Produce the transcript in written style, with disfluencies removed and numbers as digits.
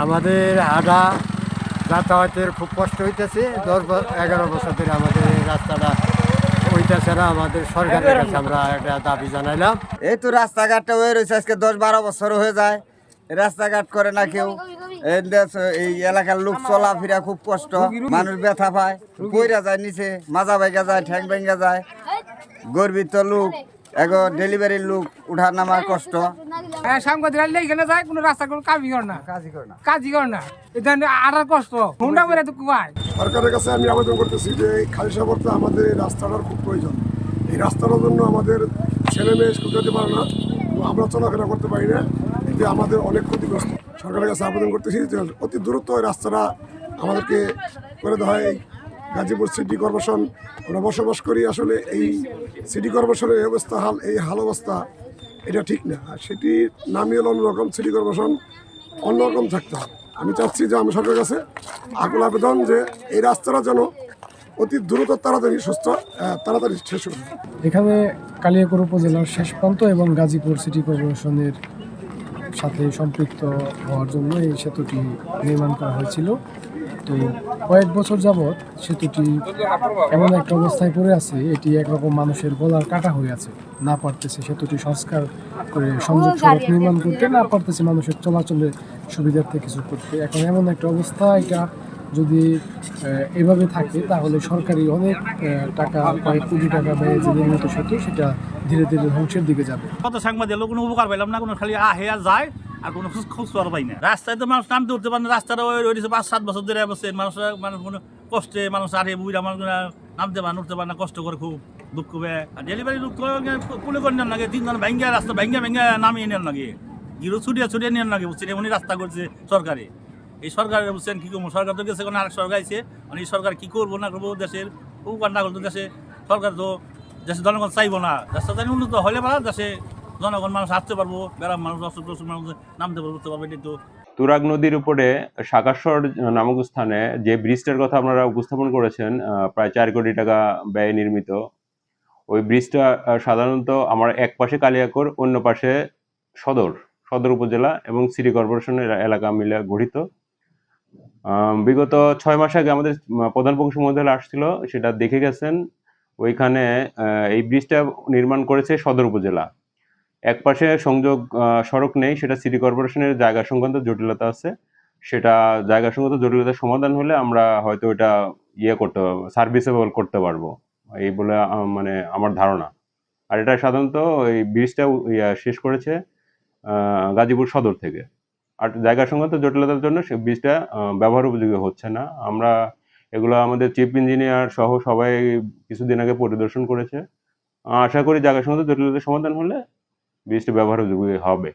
আমাদের হাঁটা যাতায়াতের খুব কষ্ট হইতেছে। 10-11 বছর ধরে আমাদের এই রাস্তাটা হইতেছে না। আমাদের সরকারের কাছে আমরা একটা দাবি জানাইলাম। এই তো রাস্তাঘাটটা হয়ে রয়েছে আজকে 10-12 বছর হয়ে যায়, রাস্তাঘাট করে না কেউ। এই এলাকার লোক চলাফেরা খুব কষ্ট, মানুষ ব্যথা পায়, পইরা যায় নিচে, মাজা ভাঙ্গা যায়, ঠ্যাং ভাঙ্গা যায়। গর্বিত লোক এগো ডেলিভারির লোক উঠা নামার কষ্ট। সাংবাদিকরা এখানে যায় কোনো রাস্তা কোনো কাজই করে না এটা আটার কষ্ট হুন্ডা করে তো কুয়ায়। সরকারের কাছে আমি আবেদন করতেছি যে এই খালিশাবরতে আমাদের এই রাস্তাটার খুব প্রয়োজন। এই রাস্তাটার জন্য আমাদের ছেলে মেয়ে স্কুল যেতে পারে না, আমরা চলাফেরা করতে পারি না, এতে আমাদের অনেক ক্ষতিগ্রস্ত। সরকারের কাছে আবেদন করতেছি যে অতি দ্রুত এই রাস্তাটা আমাদেরকে করে দেওয়া হয়। গাজীপুর সিটি কর্পোরেশন আমরা বসবাস করি, আসলে এই সিটি কর্পোরেশনের এই অবস্থা এই হাল অবস্থা এটা ঠিক না। আর সেটি নামই হলো অন্যরকম, সিটি কর্পোরেশন অন্যরকম থাকতে হবে। আমি চাচ্ছি যে আমি সরকারের কাছে আকুল আবেদন যে এই রাস্তাটা যেন অতি দ্রুত তাড়াতাড়ি শেষ হবে। এখানে কালিয়াকৈর উপজেলার শেষ প্রান্ত এবং গাজীপুর সিটি কর্পোরেশনের সাথে সম্পৃক্ত হওয়ার জন্য এই সেতুটি নির্মাণ করা হয়েছিল। তো কয়েক বছর যাবৎ সেতুটি এমন একটা অবস্থায় পড়ে আছে, এটি একরকম মানুষের গলার কাটা হয়ে আছে। না পারতেছে সেতুটি সংস্কার করে সংযোগ সড়ক নির্মাণ করতে, না পারতেছে মানুষের চলাচলের সুবিধার্থে কিছু করতে। এখন এমন একটা অবস্থা, এটা যদি এভাবে থাকে তাহলে সরকারি অনেক টাকা, কয়েক কোটি টাকা ব্যয়ে যে নির্মিত সেতু, সেটা ধীরে ধীরে ধ্বংসের দিকে যাবে। কত সাংবাদিক কোনো উপকার পাইলাম না, কোনো খালি আহে আর যায় আর কোনো খোঁজ খবর পাই না। রাস্তায় তো মানুষ নামতে উঠতে পারে না, রাস্তাটা ওই 5-7 বছর ধরে বসে মানুষ কোনো কষ্টে মানুষ আরে বুড়া মানুষ নামতে পারে উঠতে পারে না, কষ্ট করে খুব দুঃখ পায়। আর ডেলিভারি লোক কুলে করে নেন লাগে, 3 জন ভেঙ্গা রাস্তা ভেঙ্গা নামিয়ে নেন লাগে, গিরো ছুটিয়ে নেন লাগে, বুঝছেন এমনই রাস্তা করছে সরকারে। এই সরকারের বুঝছেন কী করবো, সরকার তো গেছে কোনো আরেক সরকার আছে, মানে এই সরকার কী করবো না করবো, দেশের উপকার না করতো দেশে সরকার তো দেশের জনগণ চাইবো না। রাস্তা জানি উন্নত হলে পারা দেশে জনগণ মানুষ আসতে পারবো, গ্রাম মানুষ অসুখ মানুষ নামতে পারবো, উঠতে পারবে। কিন্তু তুরাগ নদীর উপরে সাকাশ্বর নামক স্থানে যে ব্রিজটার কথা আপনারা উপস্থাপন করেছেন, প্রায় 4 কোটি টাকা ব্যয়ে নির্মিত, ওই ব্রিজটা সাধারণত আমার এক পাশে কালিয়াকৈর, অন্য পাশে সদর উপজেলা এবং সিটি কর্পোরেশনের এলাকা মিলে গঠিত। বিগত 6 মাস আগে আমাদের প্রধান প্রকৌশলী মহোদয় আসছিল, সেটা দেখে গেছেন। ওইখানে এই ব্রিজটা নির্মাণ করেছে সদর উপজেলা। এক পাশে সংযোগ সড়ক নেই, সেটা সিটি কর্পোরেশনের জায়গা সংক্রান্ত জটিলতা আছে। সেটা জায়গা সংক্রান্ত জটিলতার সমাধান হলে আমরা হয়তো এটা সার্ভিসেবল করতে পারবো, এই বলে মানে আমার ধারণা। আর এটা সাধারণত এই ব্রিজটা শেষ করেছে গাজীপুর সদর থেকে। আর জায়গা সংক্রান্ত জটিলতার জন্য সে ব্রিজটা ব্যবহার উপযোগী হচ্ছে না। আমরা এগুলো আমাদের চিফ ইঞ্জিনিয়ার সহ সবাই কিছুদিন আগে পরিদর্শন করেছে। আশা করি জায়গা সংক্রান্ত জটিলতার সমাধান হলে ব্রিজটা ব্যবহার উপযোগী হবে।